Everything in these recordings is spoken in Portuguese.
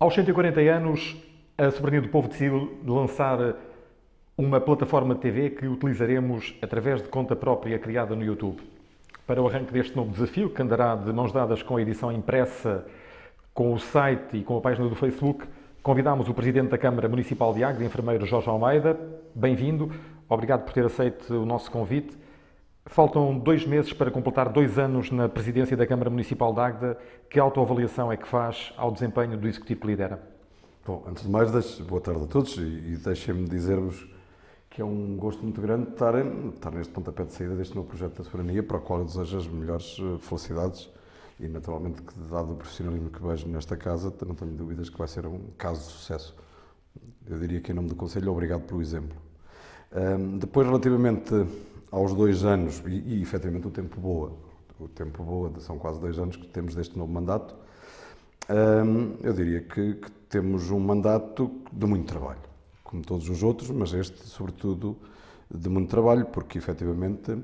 Aos 140 anos, a Soberania do Povo decidiu lançar uma plataforma de TV que utilizaremos através de conta própria criada no YouTube. Para o arranque deste novo desafio, que andará de mãos dadas com a edição impressa, com o site e com a página do Facebook, convidámos o Presidente da Câmara Municipal de Águeda, enfermeiro Jorge Almeida. Bem-vindo, obrigado por ter aceito o nosso convite. Faltam 2 meses para completar 2 anos na presidência da Câmara Municipal de Águeda. Que autoavaliação é que faz ao desempenho do Executivo que lidera? Bom, antes de mais, boa tarde a todos e deixem-me dizer-vos que é um gosto muito grande estar neste pontapé de saída deste novo projeto da soberania, para o qual eu desejo as melhores felicidades e, naturalmente, que, dado o profissionalismo que vejo nesta casa, não tenho dúvidas que vai ser um caso de sucesso. Eu diria que, em nome do Conselho, obrigado pelo exemplo. Depois, relativamente aos 2 anos, e efetivamente o tempo voa, são quase 2 anos que temos deste novo mandato, eu diria que temos um mandato de muito trabalho, como todos os outros, mas este, sobretudo, de muito trabalho, porque efetivamente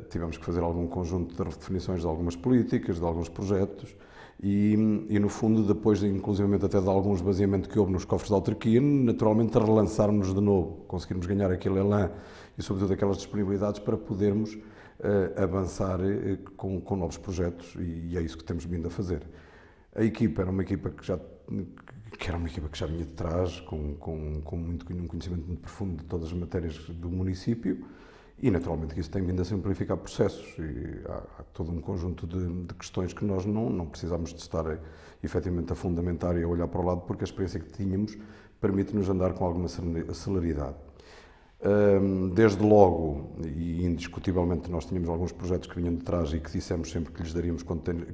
tivemos que fazer algum conjunto de redefinições de algumas políticas, de alguns projetos, e no fundo, depois, inclusivamente até de algum esvaziamento que houve nos cofres da autarquia, naturalmente relançarmos de novo, conseguirmos ganhar aquele elan e, sobretudo, aquelas disponibilidades para podermos avançar com novos projetos, e é isso que temos vindo a fazer. A equipa era uma equipa que era uma equipa que já vinha de trás, com um conhecimento muito profundo de todas as matérias do município, e naturalmente que isso tem vindo a simplificar processos, e há todo um conjunto de questões que nós não precisamos de estar efetivamente a fundamentar e a olhar para o lado, porque a experiência que tínhamos permite-nos andar com alguma celeridade. Desde logo, e indiscutivelmente, nós tínhamos alguns projetos que vinham de trás e que dissemos sempre que lhes daríamos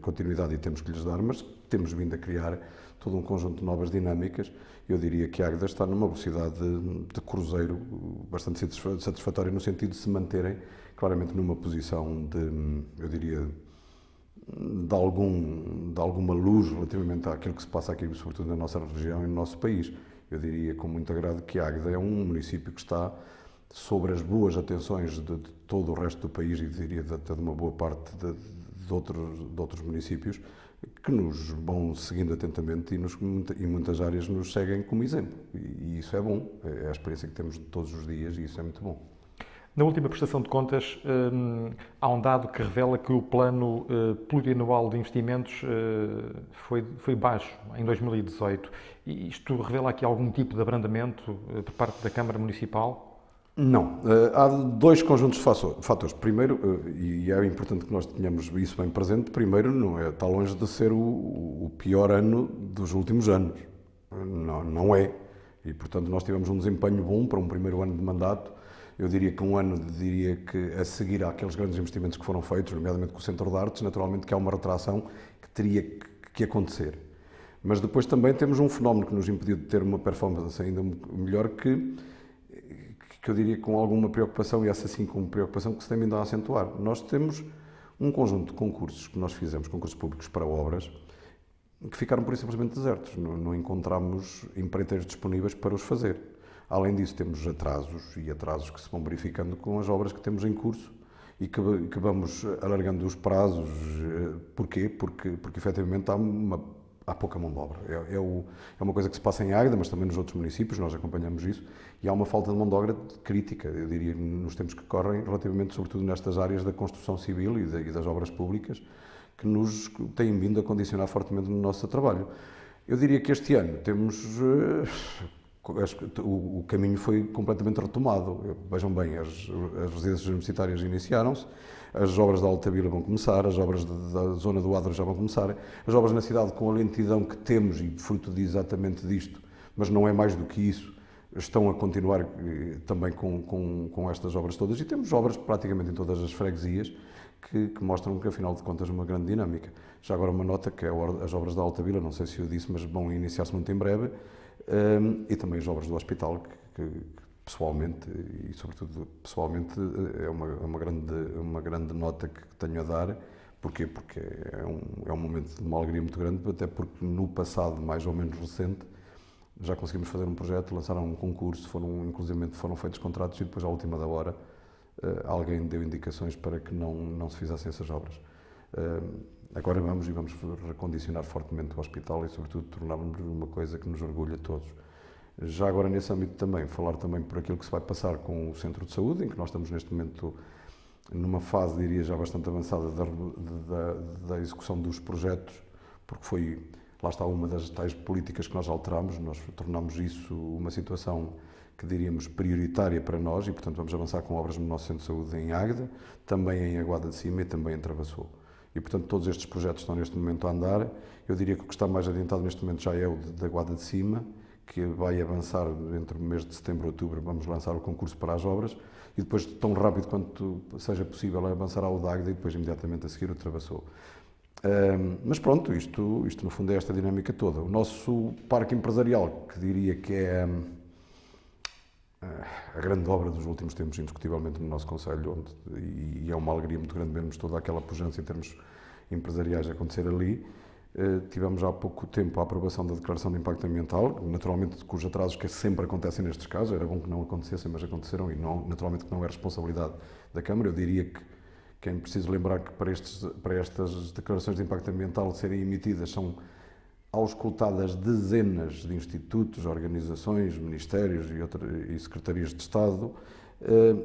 continuidade, e temos que lhes dar, mas temos vindo a criar todo um conjunto de novas dinâmicas. Eu diria que a Águeda está numa velocidade de cruzeiro bastante satisfatória, no sentido de se manterem claramente numa posição eu diria, de alguma luz relativamente àquilo que se passa aqui, sobretudo na nossa região e no nosso país. Eu diria com muito agrado que a Águeda é um município que está sobre as boas atenções de todo o resto do país, e diria até de uma boa parte de outros municípios, que nos vão seguindo atentamente e muitas áreas nos seguem como exemplo. E isso é bom, é a experiência que temos todos os dias, e isso é muito bom. Na última prestação de contas, há um dado que revela que o plano plurianual de investimentos foi baixo em 2018. E isto revela aqui algum tipo de abrandamento por parte da Câmara Municipal? Não. Há 2 conjuntos de fatores. Primeiro, e é importante que nós tenhamos isso bem presente, primeiro, não é, está longe de ser o pior ano dos últimos anos. Não é. E, portanto, nós tivemos um desempenho bom para um primeiro ano de mandato. Eu diria que que a seguir àqueles grandes investimentos que foram feitos, nomeadamente com o Centro de Artes, naturalmente que há uma retração que teria que acontecer. Mas depois também temos um fenómeno que nos impediu de ter uma performance ainda melhor, que eu diria com alguma preocupação, e essa sim com preocupação que se tem vindo a acentuar. Nós temos um conjunto de concursos que nós fizemos, concursos públicos para obras, que ficaram por isso simplesmente desertos. Não encontramos empreiteiros disponíveis para os fazer. Além disso, temos atrasos que se vão verificando com as obras que temos em curso e que vamos alargando os prazos. Porquê? Porque efetivamente há pouca mão de obra. É uma coisa que se passa em Águeda, mas também nos outros municípios, nós acompanhamos isso, e há uma falta de mão de obra crítica, eu diria, nos tempos que correm, relativamente, sobretudo, nestas áreas da construção civil e das obras públicas, que nos têm vindo a condicionar fortemente no nosso trabalho. Eu diria que este ano o caminho foi completamente retomado. Vejam bem, as residências universitárias iniciaram-se, as obras da Alta Vila vão começar, as obras da zona do Adro já vão começar, as obras na cidade, com a lentidão que temos e fruto de exatamente disto, mas não é mais do que isso, estão a continuar também com estas obras todas, e temos obras praticamente em todas as freguesias que mostram que, afinal de contas, uma grande dinâmica. Já agora uma nota, que é as obras da Alta Vila, não sei se eu disse, mas vão iniciar-se muito em breve, e também as obras do hospital, que pessoalmente, e sobretudo pessoalmente, é uma grande nota que tenho a dar. Porquê? Porque é um momento de uma alegria muito grande, até porque no passado, mais ou menos recente, já conseguimos fazer um projeto, lançaram um concurso, inclusivamente foram feitos contratos, e depois, à última da hora, alguém deu indicações para que não se fizessem essas obras. Agora vamos recondicionar fortemente o hospital e, sobretudo, tornarmos uma coisa que nos orgulha a todos. Já agora, nesse âmbito também, falar também por aquilo que se vai passar com o Centro de Saúde, em que nós estamos neste momento numa fase, diria, já bastante avançada da execução dos projetos, porque foi, lá está, uma das tais políticas que nós alteramos, nós tornamos isso uma situação que diríamos prioritária para nós e, portanto, vamos avançar com obras no nosso Centro de Saúde em Águeda, também em Aguada de Cima e também em Travassou. E, portanto, todos estes projetos estão neste momento a andar. Eu diria que o que está mais adiantado neste momento já é o da Aguada de Cima, que vai avançar entre o mês de setembro e outubro, vamos lançar o concurso para as obras e depois, tão rápido quanto seja possível, avançará o da Águeda e depois imediatamente a seguir o Travassou. Mas pronto, isto no fundo é esta dinâmica toda. O nosso parque empresarial, que diria que é a grande obra dos últimos tempos, indiscutivelmente, no nosso concelho, e é uma alegria muito grande vermos toda aquela pujança em termos empresariais a acontecer ali. Tivemos há pouco tempo a aprovação da Declaração de Impacto Ambiental, naturalmente cujos atrasos que sempre acontecem nestes casos, era bom que não acontecessem, mas aconteceram e não, naturalmente que não é responsabilidade da Câmara. Eu diria que é preciso lembrar que para estas declarações de impacto ambiental serem emitidas são auscultadas dezenas de institutos, organizações, ministérios e secretarias de Estado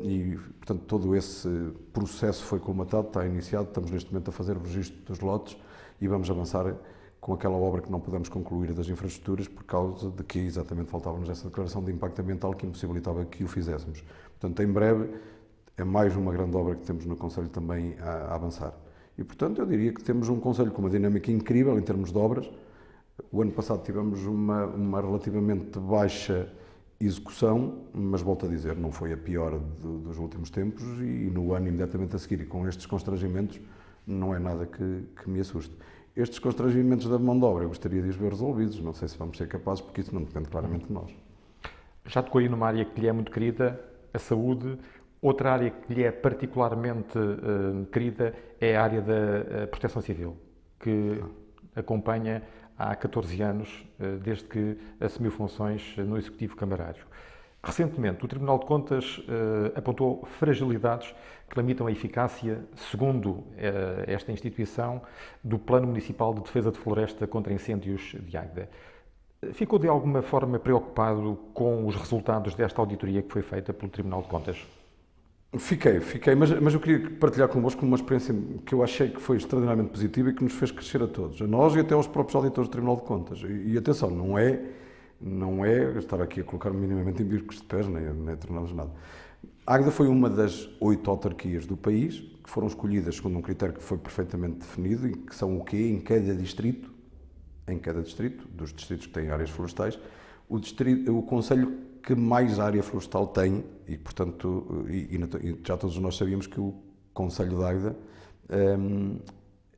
e, portanto, todo esse processo foi colmatado, está iniciado, estamos neste momento a fazer o registro dos lotes e vamos avançar com aquela obra que não pudemos concluir das infraestruturas por causa de que exatamente faltava-nos essa declaração de impacto ambiental que impossibilitava que o fizéssemos. Portanto, em breve, é mais uma grande obra que temos no Concelho também a avançar. E, portanto, eu diria que temos um Concelho com uma dinâmica incrível em termos de obras. O ano passado tivemos uma relativamente baixa execução, mas volto a dizer, não foi a pior dos últimos tempos e no ano imediatamente a seguir, e com estes constrangimentos, não é nada que me assuste. Estes constrangimentos da mão de obra, eu gostaria de os ver resolvidos, não sei se vamos ser capazes, porque isso não depende claramente de nós. Já tocou aí numa área que lhe é muito querida, a saúde. Outra área que lhe é particularmente querida é a área da proteção civil, que acompanha há 14 anos, desde que assumiu funções no Executivo Camarário. Recentemente, o Tribunal de Contas apontou fragilidades que limitam a eficácia, segundo esta instituição, do Plano Municipal de Defesa de Floresta contra Incêndios de Águeda. Ficou de alguma forma preocupado com os resultados desta auditoria que foi feita pelo Tribunal de Contas? Fiquei, mas eu queria partilhar convosco uma experiência que eu achei que foi extraordinariamente positiva e que nos fez crescer a todos, a nós e até aos próprios auditores do Tribunal de Contas. E atenção, não é estar aqui a colocar-me minimamente em bicos de pés, nem tornar-nos nada. A Águeda foi uma das 8 autarquias do país que foram escolhidas segundo um critério que foi perfeitamente definido e que são o quê? Em cada distrito, dos distritos que têm áreas florestais, o concelho que mais área florestal tem e, portanto, já todos nós sabíamos que o Concelho de Águeda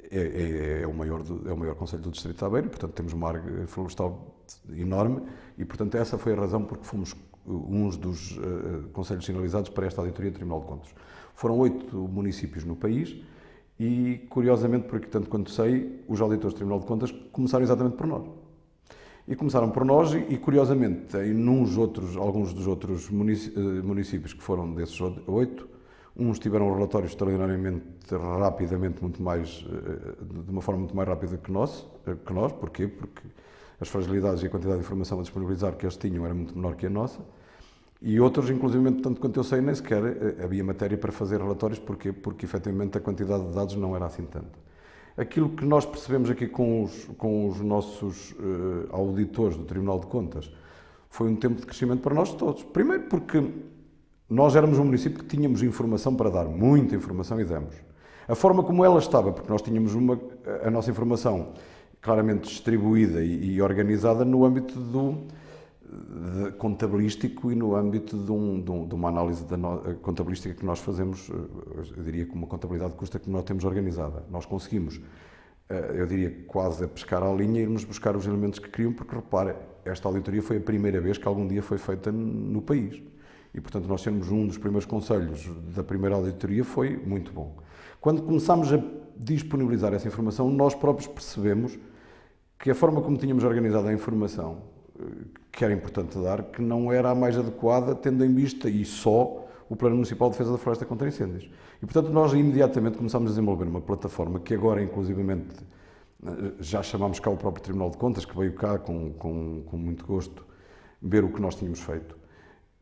é o maior concelho do distrito de Aveiro, portanto temos uma área florestal enorme e, portanto, essa foi a razão porque fomos uns dos concelhos sinalizados para esta auditoria do Tribunal de Contas. Foram 8 municípios no país e, curiosamente, porque tanto quanto sei, os auditores do Tribunal de Contas começaram exatamente por nós. E começaram por nós e curiosamente, alguns dos outros municípios que foram desses 8, uns tiveram relatórios extraordinariamente rapidamente, de uma forma muito mais rápida que nós. Porquê? Porque as fragilidades e a quantidade de informação a disponibilizar que eles tinham era muito menor que a nossa. E outros, inclusive, tanto quanto eu sei, nem sequer havia matéria para fazer relatórios. Porquê? Porque, efetivamente, a quantidade de dados não era assim tanta. Aquilo que nós percebemos aqui com os nossos auditores do Tribunal de Contas foi um tempo de crescimento para nós todos. Primeiro porque nós éramos um município que tínhamos informação para dar, muita informação e demos. A forma como ela estava, porque nós tínhamos a nossa informação claramente distribuída e organizada no âmbito contabilístico e no âmbito de uma análise contabilística que nós fazemos, eu diria que uma contabilidade de custo que nós temos organizada. Nós conseguimos, eu diria quase a pescar à linha e irmos buscar os elementos que queriam, porque repare, esta auditoria foi a primeira vez que algum dia foi feita no país. E, portanto, nós sermos um dos primeiros concelhos da primeira auditoria foi muito bom. Quando começámos a disponibilizar essa informação, nós próprios percebemos que a forma como tínhamos organizado a informação, que era importante dar, que não era a mais adequada, tendo em vista e só o Plano Municipal de Defesa da Floresta contra Incêndios. E, portanto, nós imediatamente começámos a desenvolver uma plataforma que agora, inclusivamente, já chamámos cá o próprio Tribunal de Contas, que veio cá com muito gosto ver o que nós tínhamos feito.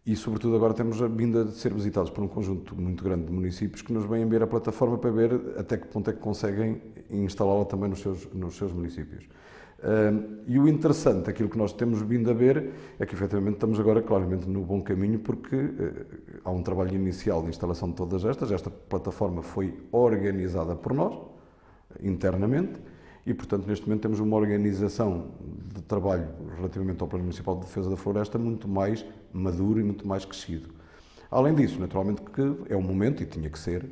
E, sobretudo, agora temos a vinda de ser visitados por um conjunto muito grande de municípios que nos vêm ver a plataforma para ver até que ponto é que conseguem instalá-la também nos seus municípios. E o interessante, aquilo que nós temos vindo a ver, é que efetivamente estamos agora claramente no bom caminho, porque há um trabalho inicial de instalação de todas estas. Esta plataforma foi organizada por nós, internamente, e portanto neste momento temos uma organização de trabalho relativamente ao Plano Municipal de Defesa da Floresta muito mais maduro e muito mais crescido. Além disso, naturalmente que é um momento, e tinha que ser,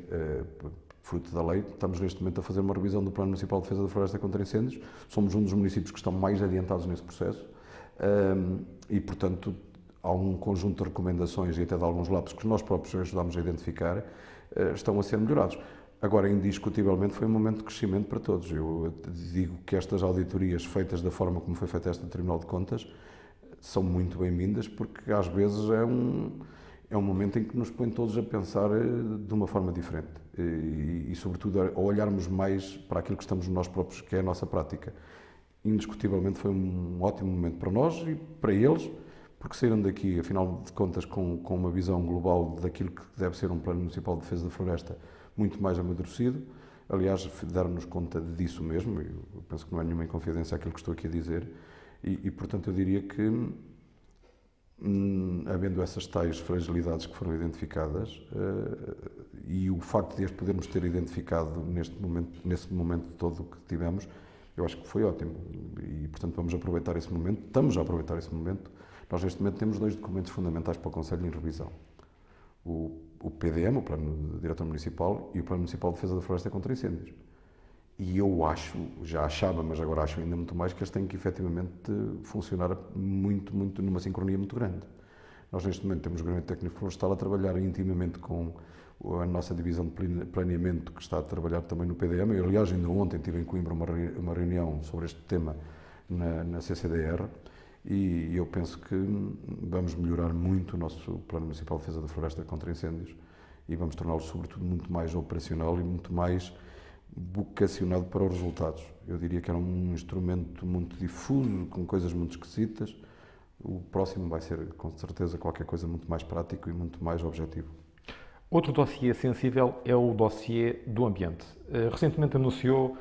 fruto da lei, estamos neste momento a fazer uma revisão do Plano Municipal de Defesa da Floresta contra Incêndios. Somos um dos municípios que estão mais adiantados nesse processo e, portanto, há um conjunto de recomendações e até de alguns lapsos que nós próprios ajudamos a identificar, estão a ser melhorados. Agora, indiscutivelmente, foi um momento de crescimento para todos. Eu digo que estas auditorias feitas da forma como foi feita esta do Tribunal de Contas são muito bem-vindas, porque às vezes é um momento em que nos põe todos a pensar de uma forma diferente e sobretudo, a olharmos mais para aquilo que estamos nós próprios, que é a nossa prática. Indiscutivelmente foi um ótimo momento para nós e para eles, porque saíram daqui, afinal de contas, com uma visão global daquilo que deve ser um Plano Municipal de Defesa da Floresta muito mais amadurecido. Aliás, deram-nos conta disso mesmo, eu penso que não é nenhuma inconfidência aquilo que estou aqui a dizer, e portanto eu diria que havendo essas tais fragilidades que foram identificadas e o facto de as podermos ter identificado nesse momento todo que tivemos, eu acho que foi ótimo e, portanto, vamos aproveitar esse momento, estamos a aproveitar esse momento. Nós, neste momento, temos 2 documentos fundamentais para o Conselho em revisão. O PDM, o Plano Diretor Municipal, e o Plano Municipal de Defesa da Floresta contra Incêndios. E eu acho, já achava, mas agora acho ainda muito mais, que eles têm que efetivamente funcionar muito, numa sincronia muito grande. Nós neste momento temos o Gabinete Técnico Florestal a trabalhar intimamente com a nossa divisão de planeamento, que está a trabalhar também no PDM. Eu, aliás, ainda ontem tive em Coimbra uma reunião sobre este tema na CCDR e eu penso que vamos melhorar muito o nosso Plano Municipal de Defesa da Floresta contra Incêndios e vamos torná-lo, sobretudo, muito mais operacional e muito mais vocacionado para os resultados. Eu diria que era um instrumento muito difuso, com coisas muito esquisitas. O próximo vai ser, com certeza, qualquer coisa muito mais prático e muito mais objetivo. Outro dossiê sensível é o dossiê do ambiente. Recentemente anunciou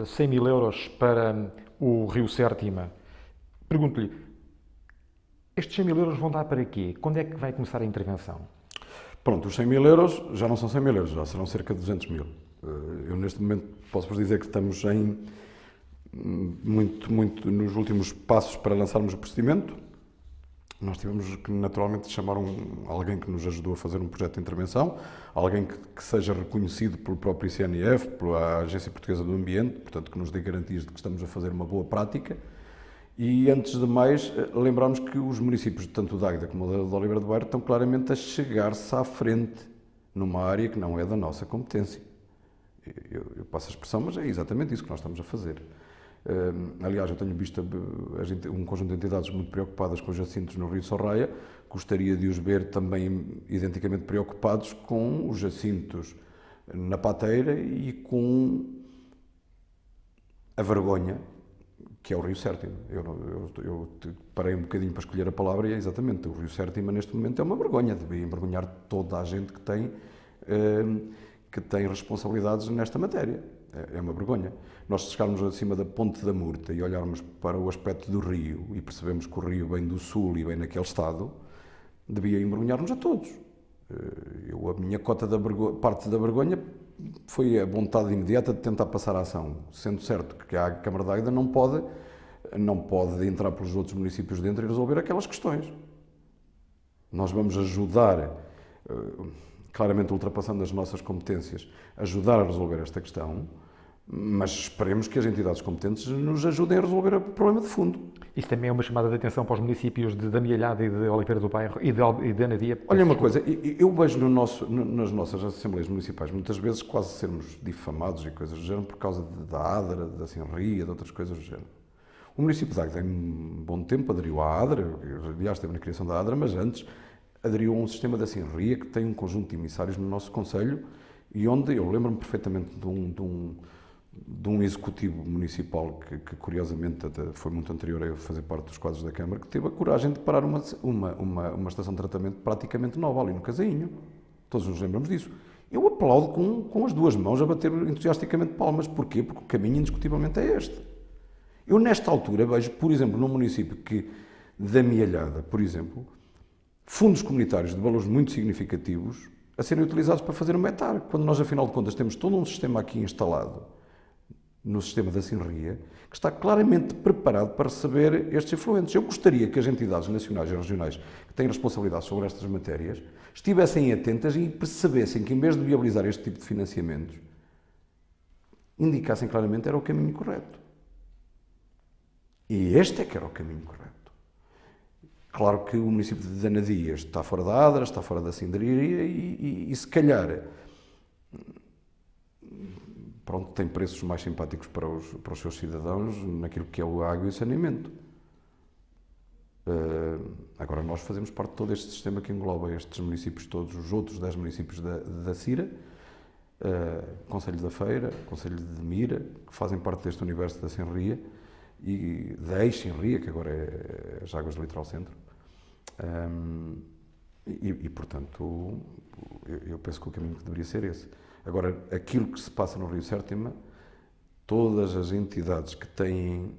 100 mil euros para o Rio Sértima. Pergunto-lhe, estes 100 mil euros vão dar para quê? Quando é que vai começar a intervenção? Pronto, os 100 mil euros já não são 100 mil euros, já serão cerca de 200 mil. Eu, neste momento, posso-vos dizer que estamos muito nos últimos passos para lançarmos o procedimento. Nós tivemos que, naturalmente, chamar alguém que nos ajudou a fazer um projeto de intervenção, alguém que seja reconhecido pelo próprio ICNF, pela Agência Portuguesa do Ambiente, portanto, que nos dê garantias de que estamos a fazer uma boa prática. E, antes de mais, lembramos que os municípios, tanto de Águeda como de Oliveira do Bairro, estão claramente a chegar-se à frente numa área que não é da nossa competência. Eu passo a expressão, mas é exatamente isso que nós estamos a fazer. Aliás, eu tenho visto um conjunto de entidades muito preocupadas com os jacintos no Rio Sorraia. Gostaria de os ver também identicamente preocupados com os jacintos na Pateira e com a vergonha que é o Rio Sértima. Eu parei um bocadinho para escolher a palavra e é exatamente, o Rio Sértima neste momento é uma vergonha, devia envergonhar toda a gente que tem responsabilidades nesta matéria. É uma vergonha. Nós, se chegarmos acima da Ponte da Murta e olharmos para o aspecto do rio e percebemos que o rio vem do sul e vem naquele estado, devia envergonhar-nos a todos. A minha cota parte da vergonha foi a vontade imediata de tentar passar a ação, sendo certo que a Câmara de Águeda não pode entrar pelos outros municípios dentro e resolver aquelas questões. Nós vamos ajudar, claramente ultrapassando as nossas competências, ajudar a resolver esta questão, mas esperemos que as entidades competentes nos ajudem a resolver o problema de fundo. Isso também é uma chamada de atenção para os municípios de Amialhada e de Oliveira do Bairro e de Anadia. Olha uma coisa, eu vejo nas nossas Assembleias Municipais muitas vezes quase sermos difamados e coisas do género por causa da ADRA, da Senria, de outras coisas do género. O município de Águeda, em bom tempo, aderiu à ADRA, aliás, esteve na criação da ADRA, mas antes aderiu a um sistema da Sinria que tem um conjunto de emissários no nosso Conselho e onde eu lembro-me perfeitamente de um executivo municipal que curiosamente até foi muito anterior a eu fazer parte dos quadros da Câmara, que teve a coragem de parar uma estação de tratamento praticamente nova ali no Casainho. Todos nos lembramos disso. Eu aplaudo com as duas mãos a bater entusiasticamente palmas. Porquê? Porque o caminho indiscutivelmente é este. Eu nesta altura vejo, por exemplo, num município da Amealhada, por exemplo, fundos comunitários de valores muito significativos a serem utilizados para fazer um metar, quando nós, afinal de contas, temos todo um sistema aqui instalado, no sistema da Sinria, que está claramente preparado para receber estes efluentes. Eu gostaria que as entidades nacionais e regionais que têm responsabilidade sobre estas matérias estivessem atentas e percebessem que, em vez de viabilizar este tipo de financiamentos, indicassem claramente que era o caminho correto. E este é que era o caminho correto. Claro que o município de Danadias está fora da Adra, está fora da Sindaria e se calhar, pronto, tem preços mais simpáticos para os seus cidadãos naquilo que é a água e o saneamento. Agora, nós fazemos parte de todo este sistema que engloba estes municípios todos, os outros 10 municípios da Cira, Conselho da Feira, Conselho de Mira, que fazem parte deste universo da Senria, e da ex-Senria, que agora é as Águas do Litoral Centro. Portanto, eu penso que o caminho que deveria ser esse. Agora, aquilo que se passa no Rio Sértima, todas as entidades que têm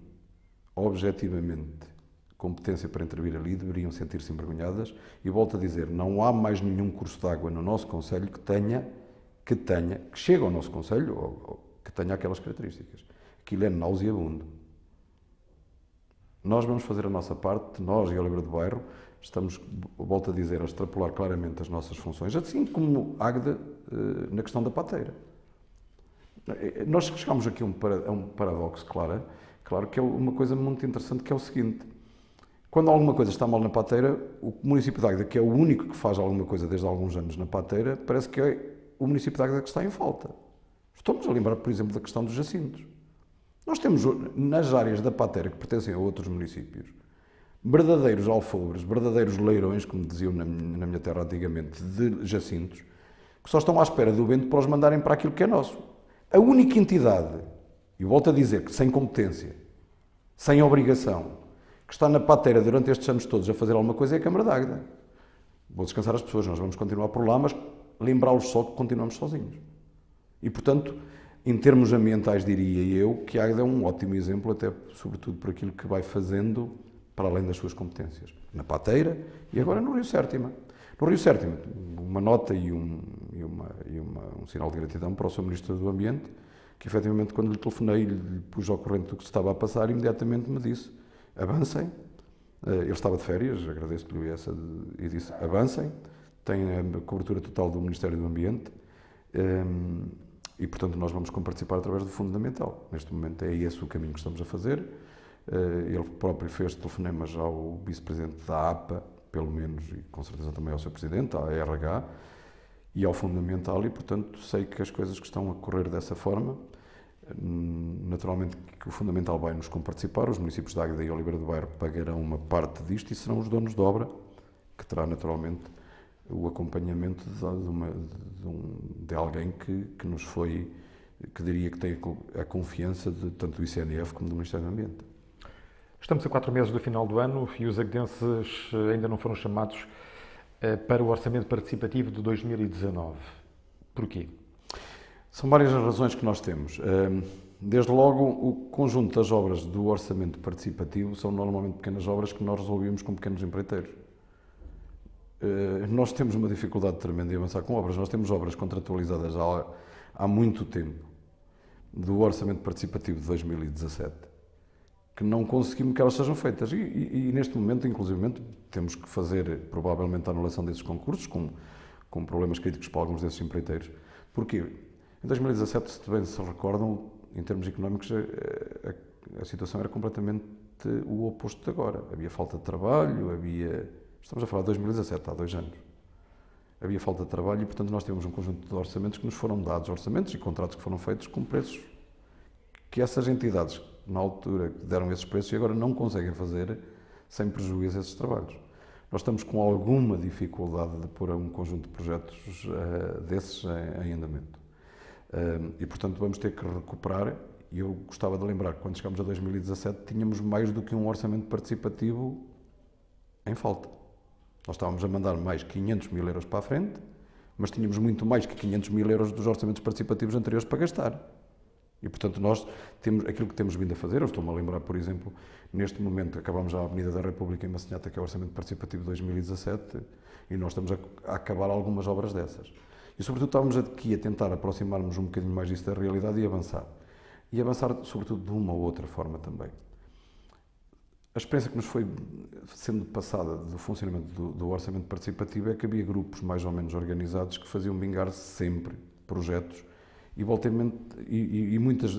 objetivamente competência para intervir ali deveriam sentir-se envergonhadas e volto a dizer, não há mais nenhum curso de água no nosso Conselho que chegue ao nosso Conselho ou que tenha aquelas características. Aquilo é nauseabundo. Nós vamos fazer a nossa parte, nós e a Oliveira do Bairro, estamos, volto a dizer, a extrapolar claramente as nossas funções, assim como Águeda na questão da pateira. Nós chegamos aqui a um paradoxo, claro que é uma coisa muito interessante, que é o seguinte: quando alguma coisa está mal na pateira, o município de Águeda, que é o único que faz alguma coisa desde há alguns anos na pateira, parece que é o município de Águeda que está em falta. Estamos a lembrar, por exemplo, da questão dos jacintos. Nós temos, nas áreas da pateira que pertencem a outros municípios, verdadeiros alfobres, verdadeiros leirões, como diziam na minha terra antigamente, de jacintos, que só estão à espera do vento para os mandarem para aquilo que é nosso. A única entidade, e volto a dizer que sem competência, sem obrigação, que está na pateira durante estes anos todos a fazer alguma coisa é a Câmara de Águeda. Vou descansar as pessoas, nós vamos continuar por lá, mas lembrá-los só que continuamos sozinhos. E, portanto, em termos ambientais, diria eu que Águeda é um ótimo exemplo, até sobretudo por aquilo que vai fazendo para além das suas competências. Na pateira e agora no Rio Sértima. No Rio Sértima, uma nota e um sinal de gratidão para o Sr. Ministro do Ambiente, que efetivamente, quando lhe telefonei e lhe pus ao corrente do que se estava a passar, imediatamente me disse: avancem. Ele estava de férias, agradeço-lhe essa, e disse: avancem, tem a cobertura total do Ministério do Ambiente e, portanto, nós vamos comparticipar através do Fundamental. Neste momento é esse o caminho que estamos a fazer. Ele próprio fez telefonemas ao Vice-Presidente da APA, pelo menos, e com certeza também ao Sr. Presidente, à RH e ao Fundamental, e, portanto, sei que as coisas que estão a correr dessa forma. Naturalmente que o Fundamental vai nos comparticipar, os municípios de Águeda e Oliveira do Bairro pagarão uma parte disto e serão os donos de obra, que terá naturalmente o acompanhamento de alguém que nos foi, que diria que tem a confiança de tanto do ICNF como do Ministério do Ambiente. Estamos a 4 meses do final do ano e os aguedenses ainda não foram chamados para o Orçamento Participativo de 2019. Porquê? São várias as razões que nós temos. Desde logo, o conjunto das obras do Orçamento Participativo são normalmente pequenas obras que nós resolvemos com pequenos empreiteiros. Nós temos uma dificuldade tremenda em avançar com obras. Nós temos obras contratualizadas há muito tempo do Orçamento Participativo de 2017 que não conseguimos que elas sejam feitas. E neste momento, inclusivamente, temos que fazer provavelmente a anulação desses concursos com problemas críticos para alguns desses empreiteiros. Porquê? Em 2017, se bem se recordam, em termos económicos, a situação era completamente o oposto de agora. Havia falta de trabalho, estamos a falar de 2017, há 2 anos. Havia falta de trabalho e, portanto, nós temos um conjunto de orçamentos que nos foram dados, orçamentos e contratos que foram feitos com preços que essas entidades, na altura, deram esses preços e agora não conseguem fazer sem prejuízo esses trabalhos. Nós estamos com alguma dificuldade de pôr um conjunto de projetos desses em andamento. E, portanto, vamos ter que recuperar. E eu gostava de lembrar que quando chegámos a 2017 tínhamos mais do que um orçamento participativo em falta. Nós estávamos a mandar mais 500 mil euros para a frente, mas tínhamos muito mais que 500 mil euros dos orçamentos participativos anteriores para gastar. E, portanto, nós temos aquilo que temos vindo a fazer. Eu estou-me a lembrar, por exemplo, neste momento, acabamos já a Avenida da República em Massinhata, que é o Orçamento Participativo de 2017, e nós estamos a acabar algumas obras dessas. E, sobretudo, estávamos aqui a tentar aproximar-nos um bocadinho mais disso da realidade e avançar. E avançar, sobretudo, de uma ou outra forma também. A experiência que nos foi sendo passada do funcionamento do orçamento participativo é que havia grupos mais ou menos organizados que faziam vingar sempre projetos e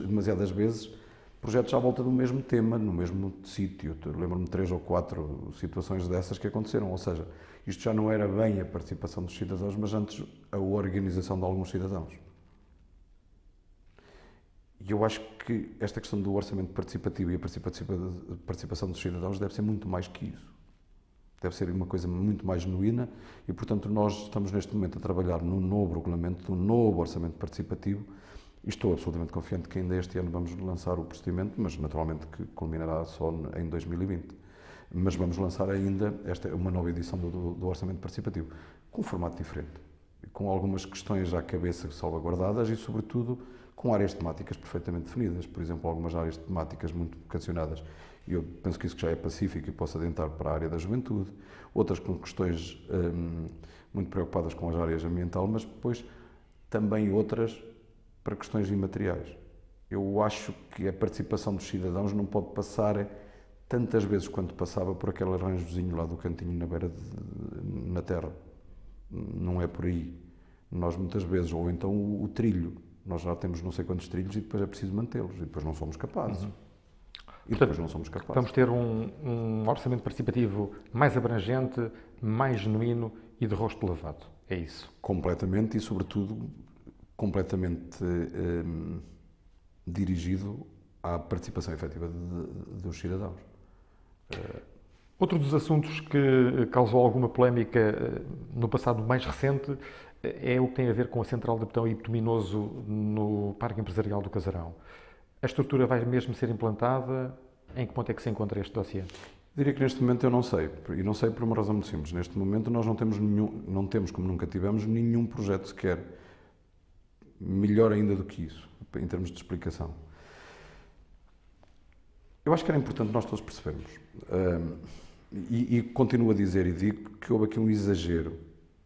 demasiadas vezes, projetos à volta do mesmo tema, no mesmo sítio. Lembro-me de 3 ou 4 situações dessas que aconteceram, ou seja, isto já não era bem a participação dos cidadãos, mas antes a organização de alguns cidadãos. E eu acho que esta questão do orçamento participativo e a participação dos cidadãos deve ser muito mais que isso. Deve ser uma coisa muito mais genuína e, portanto, nós estamos neste momento a trabalhar num novo regulamento, num novo orçamento participativo e estou absolutamente confiante que ainda este ano vamos lançar o procedimento, mas naturalmente que culminará só em 2020. Mas vamos lançar ainda uma nova edição do orçamento participativo, com um formato diferente, com algumas questões à cabeça salvaguardadas e, sobretudo, com áreas temáticas perfeitamente definidas. Por exemplo, algumas áreas temáticas muito vocacionadas. E eu penso que isso já é pacífico e posso adentrar para a área da juventude. Outras com questões muito preocupadas com as áreas ambiental, mas depois também outras para questões imateriais. Eu acho que a participação dos cidadãos não pode passar tantas vezes quanto passava por aquele arranjozinho lá do cantinho na beira na terra. Não é por aí. Nós muitas vezes, ou então o trilho. Nós já temos não sei quantos trilhos e depois é preciso mantê-los e depois não somos capazes. E Portanto, depois não somos capazes. Vamos ter um orçamento participativo mais abrangente, mais genuíno e de rosto lavado. É isso. Completamente e, sobretudo, completamente dirigido à participação efetiva dos cidadãos. Outro dos assuntos que causou alguma polémica no passado mais recente é o que tem a ver com a central de betão e bituminoso no Parque Empresarial do Casarão. A estrutura vai mesmo ser implantada? Em que ponto é que se encontra este dossiê? Diria que neste momento eu não sei, e não sei por uma razão muito simples. Neste momento nós não temos, como nunca tivemos, nenhum projeto sequer melhor ainda do que isso, em termos de explicação. Eu acho que era importante nós todos percebermos, e continuo a dizer e digo que houve aqui um exagero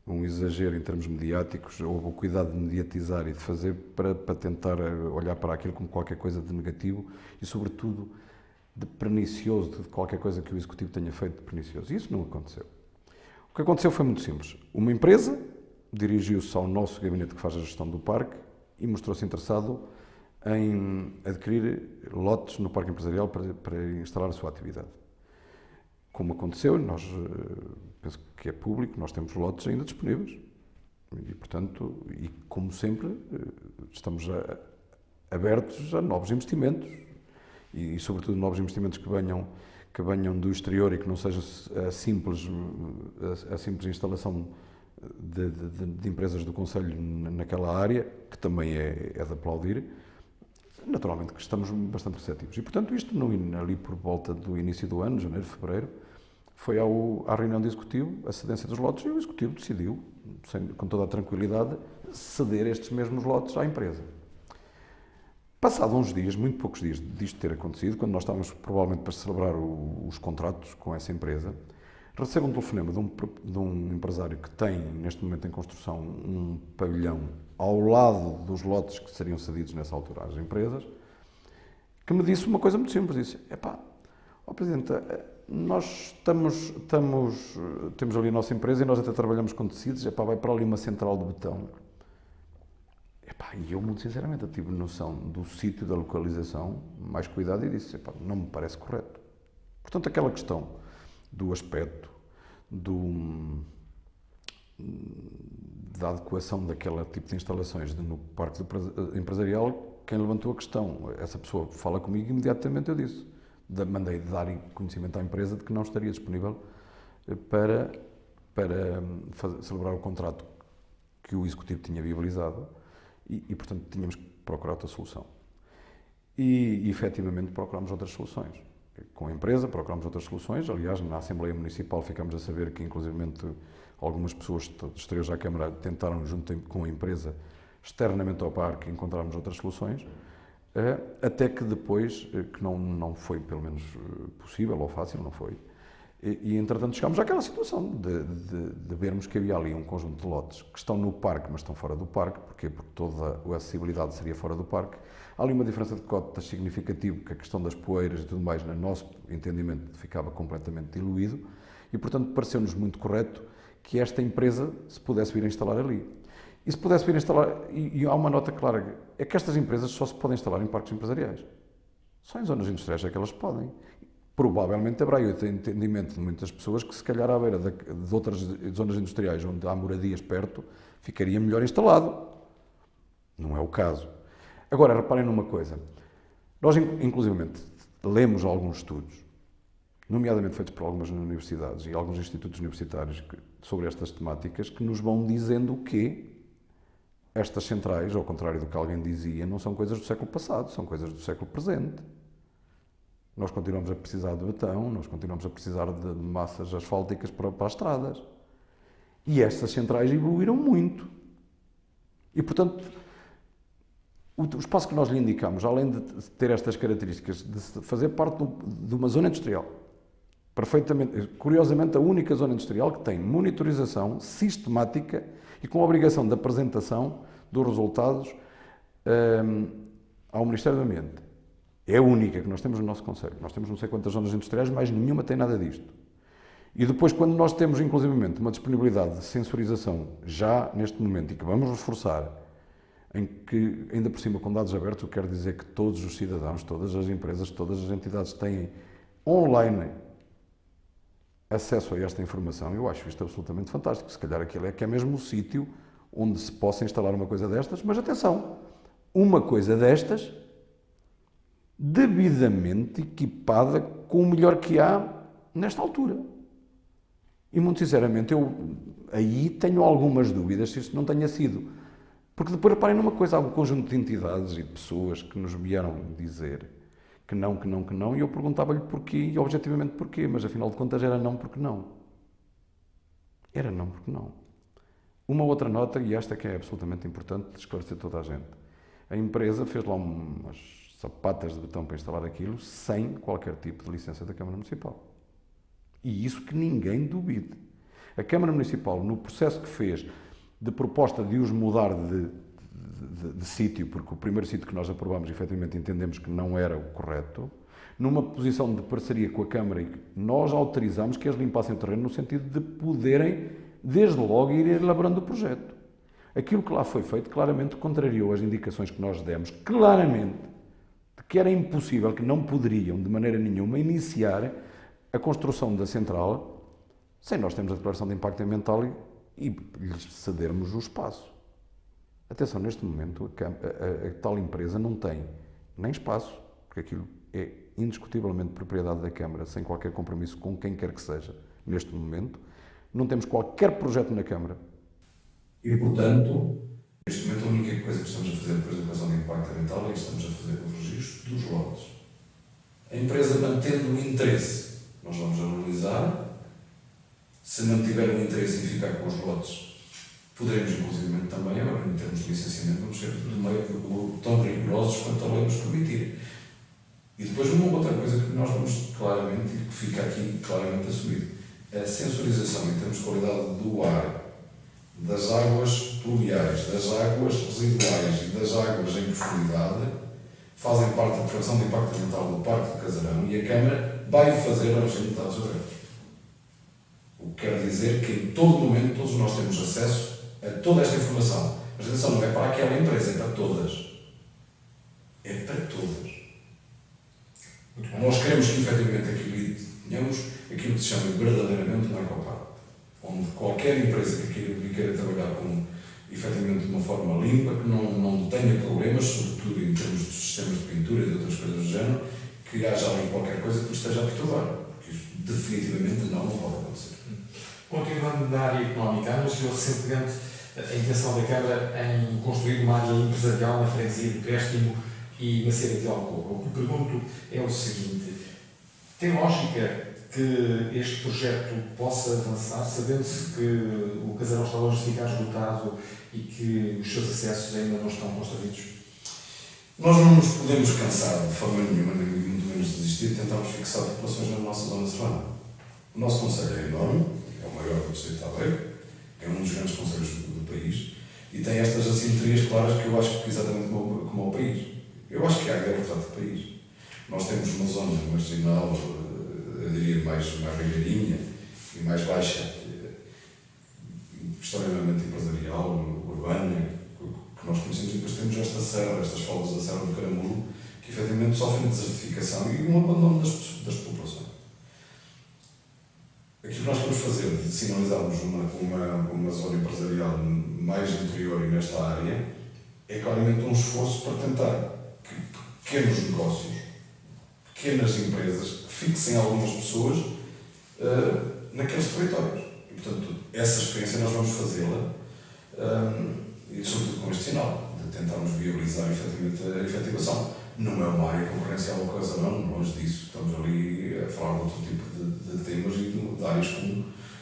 em termos mediáticos, houve o cuidado de mediatizar e de fazer para tentar olhar para aquilo como qualquer coisa de negativo e, sobretudo, de pernicioso, de qualquer coisa que o Executivo tenha feito de pernicioso. E isso não aconteceu. O que aconteceu foi muito simples. Uma empresa dirigiu-se ao nosso gabinete que faz a gestão do parque e mostrou-se interessado em adquirir lotes no parque empresarial para instalar a sua atividade. Como aconteceu, nós, penso que é público, nós temos lotes ainda disponíveis e, portanto, e como sempre, estamos abertos a novos investimentos e sobretudo, novos investimentos que venham do exterior e que não seja a simples instalação de empresas do Conselho naquela área, que também é de aplaudir. Naturalmente que estamos bastante receptivos. E, portanto, isto ali por volta do início do ano, janeiro, fevereiro, foi à reunião do Executivo, a cedência dos lotes, e o Executivo decidiu, com toda a tranquilidade, ceder estes mesmos lotes à empresa. Passado uns dias, muito poucos dias disto ter acontecido, quando nós estávamos provavelmente para celebrar os contratos com essa empresa, recebo um telefonema de um empresário que tem, neste momento em construção, um pavilhão ao lado dos lotes que seriam cedidos nessa altura às empresas, que me disse uma coisa muito simples, disse, Presidente, nós temos ali a nossa empresa e nós até trabalhamos com tecidos, vai para ali uma central de betão. E eu, muito sinceramente, eu tive noção do sítio, da localização, mais cuidado e disse, não me parece correto. Portanto, aquela questão do aspecto, da adequação daquele tipo de instalações no parque empresarial, quem levantou a questão, essa pessoa fala comigo e imediatamente eu disse, mandei dar conhecimento à empresa de que não estaria disponível para celebrar o contrato que o Executivo tinha viabilizado e, portanto, tínhamos que procurar outra solução. E, efetivamente, procurámos outras soluções. Com a empresa, procurámos outras soluções. Aliás, na Assembleia Municipal ficámos a saber que, inclusivamente, algumas pessoas exteriores à Câmara tentaram, junto com a empresa, externamente ao parque, encontrarmos outras soluções, até que depois, que não foi, pelo menos, possível ou fácil, não foi. E entretanto, chegámos àquela situação de vermos que havia ali um conjunto de lotes que estão no parque, mas estão fora do parque. Porquê? Porque toda a acessibilidade seria fora do parque. Há ali uma diferença de cotas significativa, que a questão das poeiras e tudo mais, no nosso entendimento, ficava completamente diluído. E, portanto, pareceu-nos muito correto que esta empresa se pudesse vir a instalar ali. E se pudesse vir a instalar, e há uma nota clara, é que estas empresas só se podem instalar em parques empresariais. Só em zonas industriais é que elas podem. Provavelmente haverá o entendimento de muitas pessoas que, se calhar, à beira de outras zonas industriais onde há moradias perto, ficaria melhor instalado. Não é o caso. Agora, reparem numa coisa. Nós, inclusivamente, lemos alguns estudos, nomeadamente feitos por algumas universidades e alguns institutos universitários sobre estas temáticas, que nos vão dizendo que estas centrais, ao contrário do que alguém dizia, não são coisas do século passado, são coisas do século presente. Nós continuamos a precisar de betão, nós continuamos a precisar de massas asfálticas para as estradas. E estas centrais evoluíram muito. E, portanto, o espaço que nós lhe indicamos, além de ter estas características, de fazer parte de uma zona industrial, perfeitamente, curiosamente, a única zona industrial que tem monitorização sistemática e com a obrigação de apresentação dos resultados ao Ministério do Ambiente. É a única que nós temos no nosso concelho. Nós temos não sei quantas zonas industriais, mas nenhuma tem nada disto. E depois, quando nós temos, inclusivamente, uma disponibilidade de sensorização já neste momento e que vamos reforçar, em que, ainda por cima, com dados abertos, eu quero dizer que todos os cidadãos, todas as empresas, todas as entidades têm online acesso a esta informação, eu acho isto absolutamente fantástico. Se calhar aquilo é que é mesmo o sítio onde se possa instalar uma coisa destas, mas atenção, uma coisa destas devidamente equipada com o melhor que há nesta altura. E, muito sinceramente, eu aí tenho algumas dúvidas se isto não tenha sido. Porque depois reparem numa coisa, há um conjunto de entidades e de pessoas que nos vieram dizer que não, e eu perguntava-lhe porquê, e objetivamente porquê, mas afinal de contas era não porque não. Era não porque não. Uma outra nota, e esta que é absolutamente importante de esclarecer toda a gente. A empresa fez lá umas sapatas de betão para instalar aquilo sem qualquer tipo de licença da Câmara Municipal. E isso que ninguém duvide. A Câmara Municipal, no processo que fez de proposta de os mudar de sítio, porque o primeiro sítio que nós aprovamos, efetivamente, entendemos que não era o correto, numa posição de parceria com a Câmara, nós autorizamos que eles limpassem o terreno no sentido de poderem, desde logo, ir elaborando o projeto. Aquilo que lá foi feito, claramente, contrariou as indicações que nós demos, claramente, de que era impossível, que não poderiam, de maneira nenhuma, iniciar a construção da central sem nós termos a declaração de impacto ambiental e lhes cedermos o espaço. Atenção, neste momento, a tal empresa não tem nem espaço, porque aquilo é indiscutivelmente propriedade da Câmara, sem qualquer compromisso com quem quer que seja, neste momento. Não temos qualquer projeto na Câmara. E, portanto, neste momento, a única coisa que estamos a fazer depois da declaração de impacto ambiental é que estamos a fazer o registro dos lotes. A empresa mantendo o interesse, nós vamos analisar. Se não tiver o interesse em ficar com os lotes, poderemos, inclusive, também, agora, em termos de licenciamento, vamos ser tão rigorosos quanto a lei nos permitir. E depois, uma outra coisa que nós vamos claramente, e que fica aqui claramente assumido, a sensorização em termos de qualidade do ar, das águas pluviais, das águas residuais e das águas em profundidade, fazem parte da declaração de impacto ambiental do Parque do Casarão e a Câmara vai fazer a regime de dados abertos. O que quer dizer que em todo momento todos nós temos acesso a toda esta informação. Mas atenção, não é para aquela empresa, é para todas. É para todas. Nós queremos que efetivamente aqui tenhamos aquilo que se chama verdadeiramente um ecoparque, onde qualquer empresa que queira trabalhar com efetivamente de uma forma limpa, que não tenha problemas, sobretudo em termos de sistemas de pintura e de outras coisas do género, que haja ali qualquer coisa que esteja a perturbar. porque isso definitivamente não pode acontecer. Continuando na área económica, anunciou recentemente a intenção da Câmara em construir uma área empresarial na freguesia de Préstimo e na Cera de Alcoa. O que pergunto é o seguinte: tem lógica que este projeto possa avançar, sabendo-se que o casarão está longe de ficar esgotado e que os seus acessos ainda não estão construídos? Nós não nos podemos cansar de forma nenhuma, nem muito menos desistir, de tentarmos fixar populações na nossa zona serrana. O nosso concelho é enorme, é o maior do distrito de Aveiro, é um dos grandes concelhos do país e tem estas assimetrias claras que eu acho que exatamente como o país. Eu acho que há guerra do país. Nós temos uma zona marginal, eu diria mais ribeirinha e mais baixa, extremamente empresarial, urbana, que nós conhecemos, e depois temos esta serra, estas faldas da Serra do Caramulo, que efetivamente sofrem desertificação e um abandono das populações. Aquilo que nós podemos fazer, de sinalizarmos uma zona empresarial mais interior e nesta área, é claramente um esforço para tentar que pequenos negócios, pequenas empresas, que fixem algumas pessoas naqueles territórios. E, portanto, essa experiência nós vamos fazê-la, e sobretudo com este sinal, de tentarmos viabilizar efetivamente a efetivação. Não é uma área concorrencial ao casarão, longe disso. Estamos ali a falar de outro tipo de temas e de áreas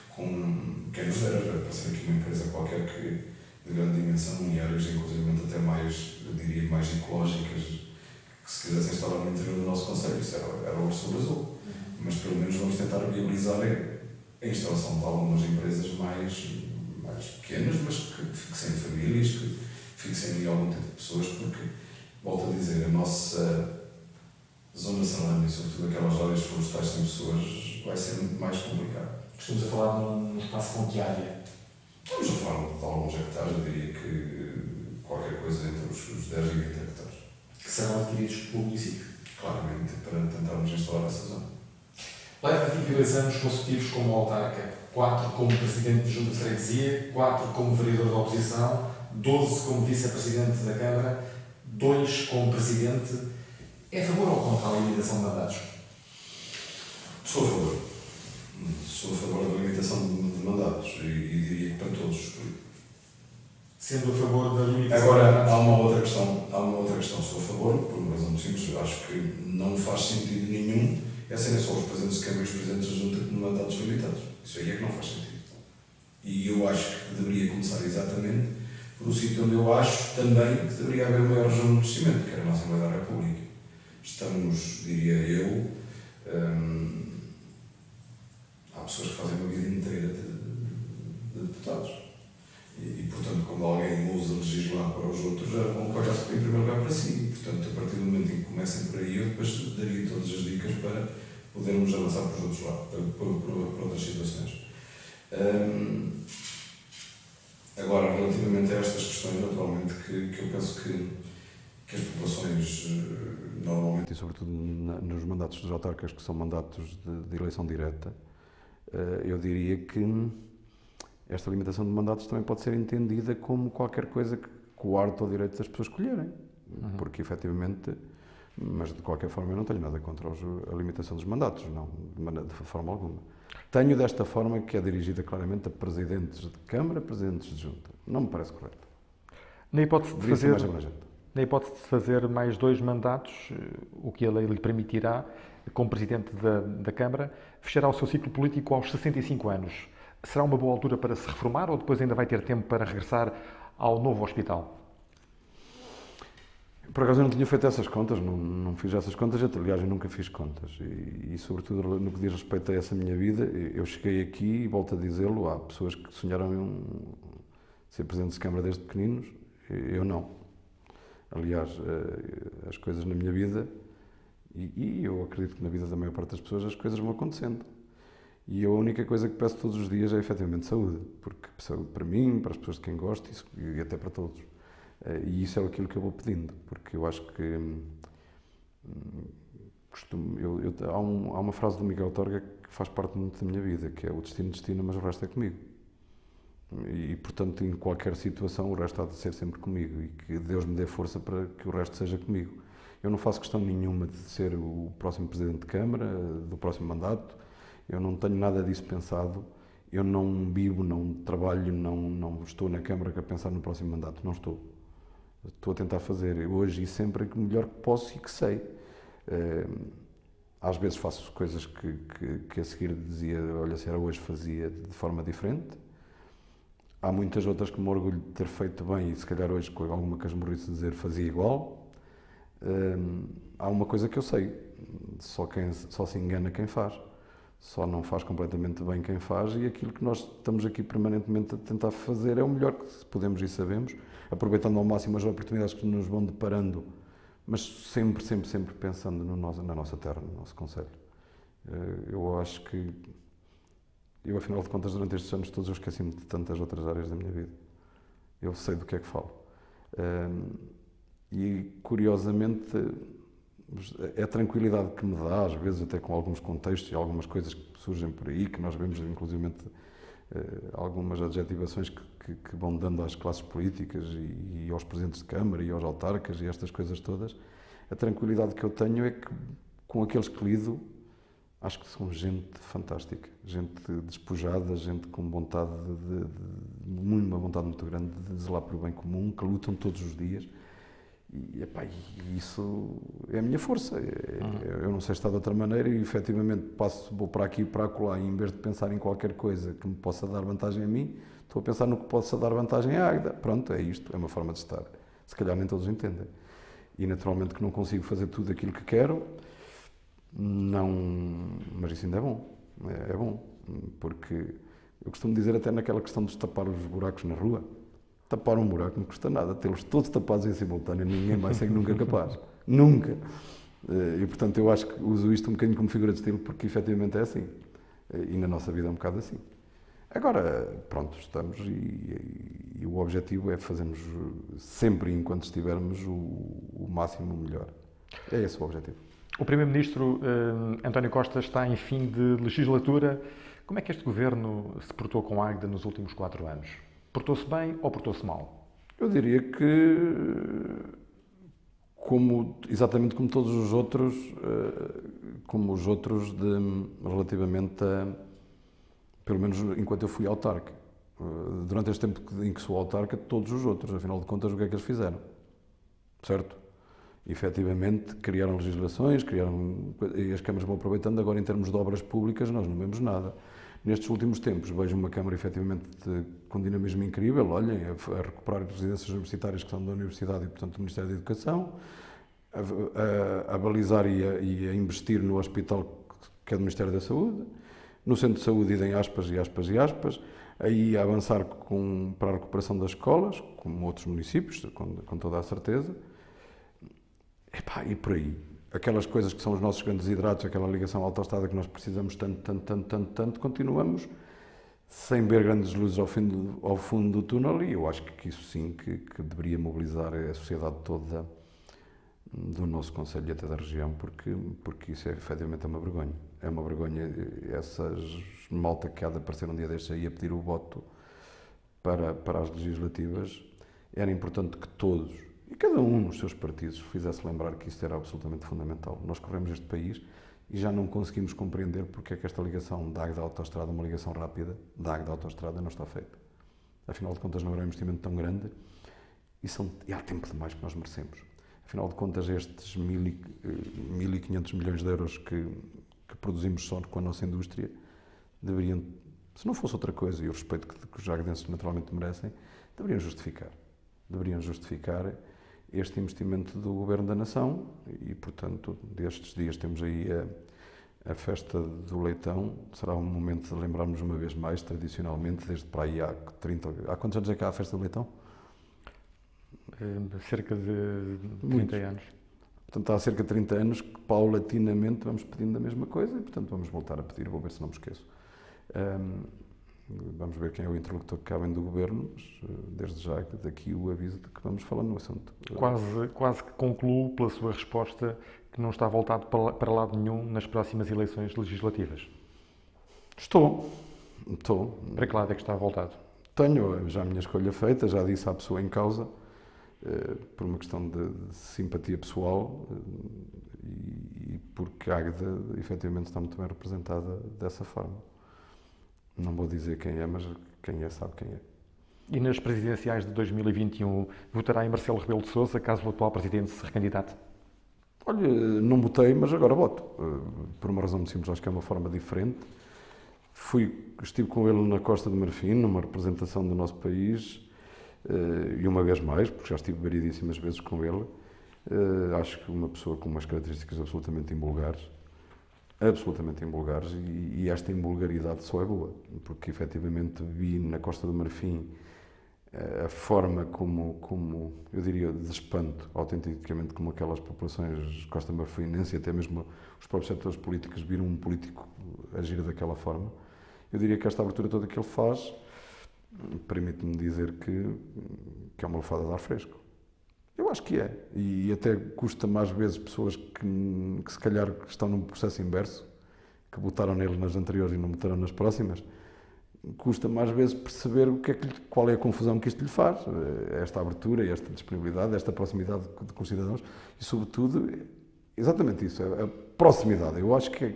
com pequenas eras. Para ser aqui uma empresa qualquer de grande dimensão e áreas inclusive até mais, eu diria, mais ecológicas, que se quisessem instalar no interior do nosso concelho, isso era o sobre azul. Mas pelo menos vamos tentar viabilizar a instalação de algumas empresas mais pequenas, mas que fixem famílias, que fixem ali algum tipo de pessoas, porque, volto a dizer, a nossa zona serrana e sobretudo aquelas áreas florestais sem pessoas vai ser muito mais complicado. Estamos a falar num espaço com que área? Estamos a falar de alguns hectares, eu diria que qualquer coisa entre os 10 e 20 hectares. Que serão adquiridos pelo município? Claramente, para tentarmos instalar essa zona. Leva 22 anos consecutivos como autarca, 4 como presidente de junta de freguesia, 4 como vereador da oposição, 12 como vice-presidente da Câmara, 2 como presidente. É a favor ou contra a limitação de mandatos? Sou a favor. Sou a favor da limitação de mandatos e diria que para todos os políticos. Sendo a favor da limitação Agora, de mandatos? há uma outra questão. Sou a favor, por uma razão muito simples. Acho que não faz sentido nenhum serem só os presidentes de Câmara e os presidentes da Junta com mandatos limitados. Isso aí é que não faz sentido. E eu acho que deveria começar exatamente por um sítio onde eu acho também que deveria haver o maior regime de crescimento, que era na Assembleia da República. Estamos, diria eu, há pessoas que fazem uma vida inteira de deputados. E, portanto, quando alguém ousa legislar para os outros, era bom que olhasse em primeiro lugar para si. E, portanto, a partir do momento em que comecem por aí, eu depois daria todas as dicas para podermos avançar para os outros lados, para outras situações. Agora, relativamente a estas questões, naturalmente, que eu penso que as populações, normalmente, E sobretudo nos mandatos dos autarcas, que são mandatos de eleição direta, eu diria que esta limitação de mandatos também pode ser entendida como qualquer coisa que coarte o direito das pessoas escolherem. Porque, efetivamente, mas de qualquer forma eu não tenho nada contra a limitação dos mandatos, não, de forma alguma. Tenho desta forma que é dirigida claramente a presidentes de Câmara, presidentes de Junta. Não me parece correto. Na hipótese de fazer mais 2 mandatos, o que a lei lhe permitirá, como presidente da Câmara, fechará o seu ciclo político aos 65 anos. Será uma boa altura para se reformar ou depois ainda vai ter tempo para regressar ao novo hospital? Por acaso eu não tinha feito essas contas, não fiz essas contas, aliás eu nunca fiz contas e sobretudo no que diz respeito a essa minha vida, eu cheguei aqui e volto a dizê-lo, há pessoas que sonharam em ser presidente de Câmara desde pequeninos, eu não. Aliás, as coisas na minha vida, e eu acredito que na vida da maior parte das pessoas, as coisas vão acontecendo. E a única coisa que peço todos os dias é efetivamente saúde, porque saúde para mim, para as pessoas de quem gosto e até para todos. E isso é aquilo que eu vou pedindo, porque eu acho que há uma frase do Miguel Torga que faz parte muito da minha vida, que é: o destino destina, mas o resto é comigo. E, portanto, em qualquer situação, o resto há de ser sempre comigo e que Deus me dê força para que o resto seja comigo. Eu não faço questão nenhuma de ser o próximo Presidente de Câmara, do próximo mandato. Eu não tenho nada disso pensado. Eu não vivo, não trabalho, não estou na Câmara a pensar no próximo mandato. Não estou. Estou a tentar fazer hoje e sempre o melhor que posso e que sei. Às vezes faço coisas que a seguir dizia, olha, se era hoje fazia de forma diferente. Há muitas outras que me orgulho de ter feito bem e se calhar hoje com alguma casmurrice de dizer fazia igual. Há uma coisa que eu sei, só se engana quem faz. Só não faz completamente bem quem faz e aquilo que nós estamos aqui permanentemente a tentar fazer é o melhor que podemos e sabemos, aproveitando ao máximo as oportunidades que nos vão deparando, mas sempre pensando na nossa terra, no nosso concelho. Eu acho que, afinal de contas, durante estes anos todos eu esqueci-me de tantas outras áreas da minha vida. Eu sei do que é que falo. E, curiosamente, é a tranquilidade que me dá, às vezes até com alguns contextos e algumas coisas que surgem por aí, que nós vemos inclusivamente algumas adjetivações que vão dando às classes políticas e aos presidentes de Câmara e aos autarcas e estas coisas todas. A tranquilidade que eu tenho é que, com aqueles que lido, acho que são gente fantástica, gente despojada, gente com vontade uma vontade muito grande de zelar pelo bem comum, que lutam todos os dias. E isso é a minha força. Eu não sei estar de outra maneira e, efetivamente, vou para aqui e para acolá e, em vez de pensar em qualquer coisa que me possa dar vantagem a mim, estou a pensar no que possa dar vantagem à Águeda. Pronto, é isto, é uma forma de estar. Se calhar nem todos entendem. E, naturalmente, que não consigo fazer tudo aquilo que quero, mas isso ainda é bom. É bom, porque eu costumo dizer até naquela questão de tapar os buracos na rua. Tapar um buraco não custa nada, tê-los todos tapados em simultâneo, ninguém vai ser nunca capaz. Nunca. E, portanto, eu acho que uso isto um bocadinho como figura de estilo, porque efetivamente é assim. E na nossa vida é um bocado assim. Agora, pronto, estamos e o objetivo é fazermos sempre, enquanto estivermos, o máximo melhor. É esse o objetivo. O Primeiro-Ministro António Costa está em fim de legislatura. Como é que este governo se portou com a Águeda nos últimos 4 anos? Portou-se bem ou portou-se mal? Eu diria que, exatamente como todos os outros, relativamente a, pelo menos enquanto eu fui autarca. Durante este tempo em que sou autarca, todos os outros, afinal de contas, o que é que eles fizeram? Certo? Efetivamente, criaram legislações, e as câmaras vão aproveitando. Agora, em termos de obras públicas, nós não vemos nada. Nestes últimos tempos, vejo uma Câmara efetivamente com dinamismo incrível, olhem, a recuperar residências universitárias que são da Universidade e, portanto, do Ministério da Educação, a balizar e a investir no hospital que é do Ministério da Saúde, no Centro de Saúde, idem aspas e aspas e aspas, aí a avançar para a recuperação das escolas, como outros municípios, com toda a certeza, e por aí. Aquelas coisas que são os nossos grandes hidratos, aquela ligação à autoestrada que nós precisamos tanto, continuamos sem ver grandes luzes ao fundo do túnel e eu acho que isso sim que deveria mobilizar a sociedade toda do nosso concelho e até da região, porque isso efetivamente é uma vergonha. É uma vergonha essas malta que há de aparecer um dia destes aí a pedir o voto para as legislativas. Era importante que todos, e cada um nos seus partidos, fizesse lembrar que isto era absolutamente fundamental. Nós corremos este país e já não conseguimos compreender porque é que esta ligação da Águeda à autoestrada, uma ligação rápida da Águeda à autoestrada, não está feita. Afinal de contas, não era um investimento tão grande e há tempo demais que nós merecemos. Afinal de contas, estes 1.500 milhões de euros que produzimos só com a nossa indústria deveriam, se não fosse outra coisa, e o respeito que os aguedenses naturalmente merecem, deveriam justificar este investimento do Governo da Nação e, portanto, destes dias temos aí a festa do leitão. Será um momento de lembrarmos uma vez mais, tradicionalmente, desde para aí há 30... Há quantos anos é que há a festa do leitão? Cerca de 30 anos. Portanto, há cerca de 30 anos que, paulatinamente, vamos pedindo a mesma coisa e, portanto, vamos voltar a pedir. Vou ver se não me esqueço. Vamos ver quem é o interlocutor que cabe do Governo, mas desde já daqui o aviso de que vamos falar no assunto. Quase que concluo pela sua resposta que não está voltado para lado nenhum nas próximas eleições legislativas. Estou. Para que lado é que está voltado? Tenho já a minha escolha feita, já disse à pessoa em causa, por uma questão de simpatia pessoal e porque a Águeda efetivamente está muito bem representada dessa forma. Não vou dizer quem é, mas quem é sabe quem é. E nas presidenciais de 2021 votará em Marcelo Rebelo de Sousa caso o atual presidente se recandidate? Olha, não votei, mas agora voto. Por uma razão muito simples, acho que é uma forma diferente. Estive com ele na Costa do Marfim, numa representação do nosso país, e uma vez mais, porque já estive variedíssimas vezes com ele. Acho que uma pessoa com umas características absolutamente invulgares, e esta invulgaridade só é boa, porque efetivamente vi na Costa do Marfim a forma como, eu diria, de espanto, autenticamente, como aquelas populações costa-marfinenses e até mesmo os próprios setores políticos viram um político agir daquela forma. Eu diria que esta abertura toda que ele faz permite-me dizer que é uma lufada de ar fresco. Eu acho que é. E até custa mais vezes pessoas que se calhar estão num processo inverso, que votaram nele nas anteriores e não votaram nas próximas, custa mais vezes perceber qual é a confusão que isto lhe faz. Esta abertura, esta disponibilidade, esta proximidade com os cidadãos e, sobretudo, exatamente isso, a proximidade. Eu acho que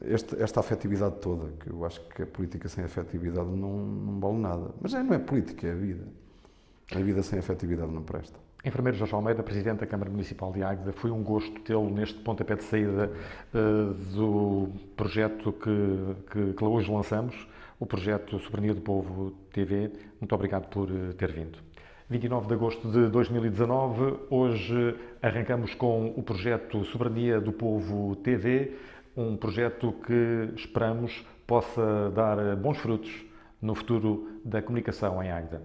esta afetividade toda, que eu acho que a política sem afetividade não vale nada. Mas não é política, é a vida. A vida sem afetividade não presta. Enfermeiro Jorge Almeida, Presidente da Câmara Municipal de Águeda, foi um gosto tê-lo neste pontapé de saída do projeto que hoje lançamos, o projeto Soberania do Povo TV. Muito obrigado por ter vindo. 29 de agosto de 2019, hoje arrancamos com o projeto Soberania do Povo TV, um projeto que esperamos possa dar bons frutos no futuro da comunicação em Águeda.